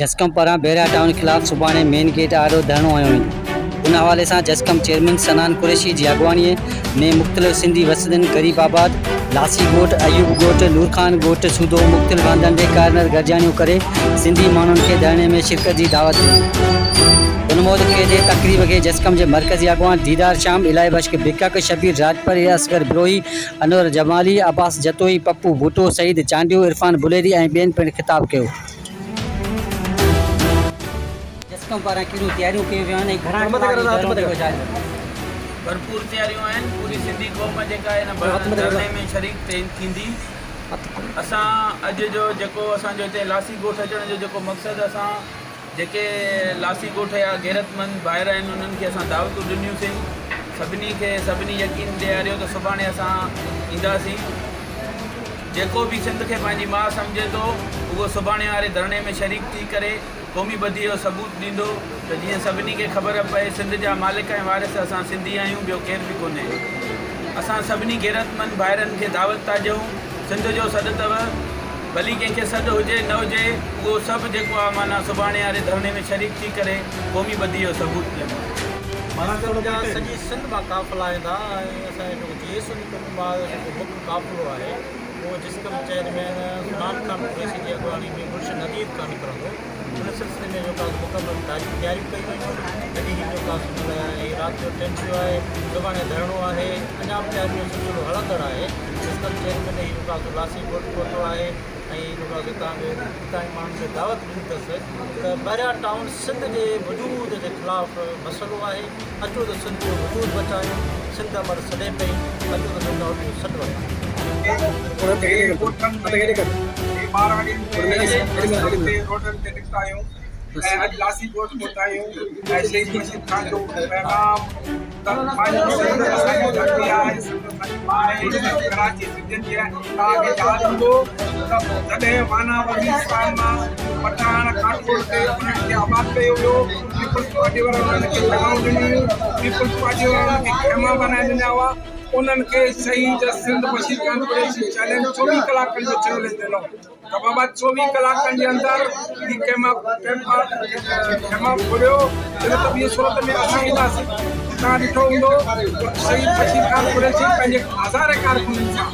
जसकम पारां बेरा टाउन खिलाफ सुभाणे मेन गेट आरो धरणो आयो उन हवाले से जसकम चेयरमैन सनान कुरैशी की अगवानी में मुख्तलिफ सिंधी वसदन गरीब आबाद लासी गोट अयूब गोट नूर खान गोट सूदो मुख्तलिफ हंधनि ते कार्नर गरजानियों करे सिंधी माण्हुनि खे धरणे में शिरकत की दावत दी। उनमोद के तकरीब के जसकम के मरकजी अगवान दीदार शाम इलाही बश्क बिकक शबीर राजपर असगर बिलोही अनवर जमाली अब्बास जतोई पप्पू भुट्टो सईद चांडियो इरफान बुलेरी और बेन पिण खिताब किया। जसकम पारां कहिड़ियूं तैयारियूं कयूं वियूं आहिनि घणा भरपूर तैयारियों हैं। पूरी सिंधी कौम जेका है न धरने में शरीक थींदी। असां अॼु जो जेको असांजो हिते लासी ॻोठ अचण जो जेको मक़सदु असां जेके लासी ॻोठ या गैरतमंद ॿाहिरि आहिनि उन्हनि खे असां दावतूं ॾिनियूंसीं। सभिनी यकीन ॾियारियो त सुभाणे असां ईंदासीं। जेको भी सिंध खे पंहिंजी माउ सम्झे थो उहो सुभाणे वारे धरणे में शरीक थी करे क़ौमी बदी जो सबूत ॾींदो त जीअं सभिनी खे ख़बर पए सिंध जा मालिक ऐं वारिस असां सिंधी आहियूं, ॿियो केर बि कोन्हे। असां सभिनी गैरतमंद भाइरनि खे दावत था ॾियूं। सिंध जो सॾु अथव, भली कंहिंखे सॾु हुजे न हुजे उहो सभु जेको आहे माना सुभाणे वारे धरणे में शरीक थी करे क़ौमी बदी जो सबूत ॾियनि। माना सॼी सिंध मां काफ़िला ईंदा ऐं असांजो जेको मुख्य काफ़िलो आहे वो जसकम चेयरमैन सनान खान कुरैशी की अगवानी में मुर्शिद नदीर खां निकिरंदो। उन सिलसिले में जो मुकम्मल तैयारियूं कई वयूं आहिनि। अॼु ही जो राति जो टेंट जो आहे, सुभाणे धरणो आहे, अञा बि तैयारियूं सिलसिलो हलंदड़ आहे। जसकम चेयरमैन ही जो लासी ॻोठ पहुतो आहे ऐं हितां माण्हुनि खे दावत ॾिनी अथसि त ॿाहिरियां टाउन सिंध जे वजूद जे ख़िलाफ़ु मसइलो आहे। अचो त सिंध जो वजूद बचायूं। सिंध अमर सॾे पई, अचो त सिंध वटि सॾु वठायूं। अॼु लासी ॻोठ पहुता आहियूं ऐं शहीद मशीद खान जो पैगाम कराची सिंधियुनि जे तव्हांखे यादि हूंदो तॾहिं माना वज़ीरस्तान मां पठान काठगोड़ ते उन्हनि खे आबाद कयो वियो। पीपल्स पार्टी वारा उन्हनि खे पैगाम ॾिनियूं। पीपल्स पार्टी वारा उन्हनि खे खेमा बनाए ॾिना हुआ। उन्हनि खे शहीद सिंध मशीद खान कुरैशी चैलेंज 24 कलाकनि जो चयो वेंदो त बाबा 24 कलाकनि जे अंदरि ही खेमा खोलियो त ॿी सूरत में असां ईंदासीं। तव्हां ॾिठो हूंदो शहीद मशीद खान कुरैशी पंहिंजे हज़ारे कारकुननि सां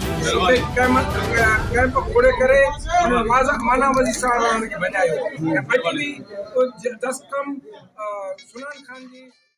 कैंप खोले करे माना वज़ीर उन्हनि खे भॼायो ऐं भॼी जसकम सनान खान जी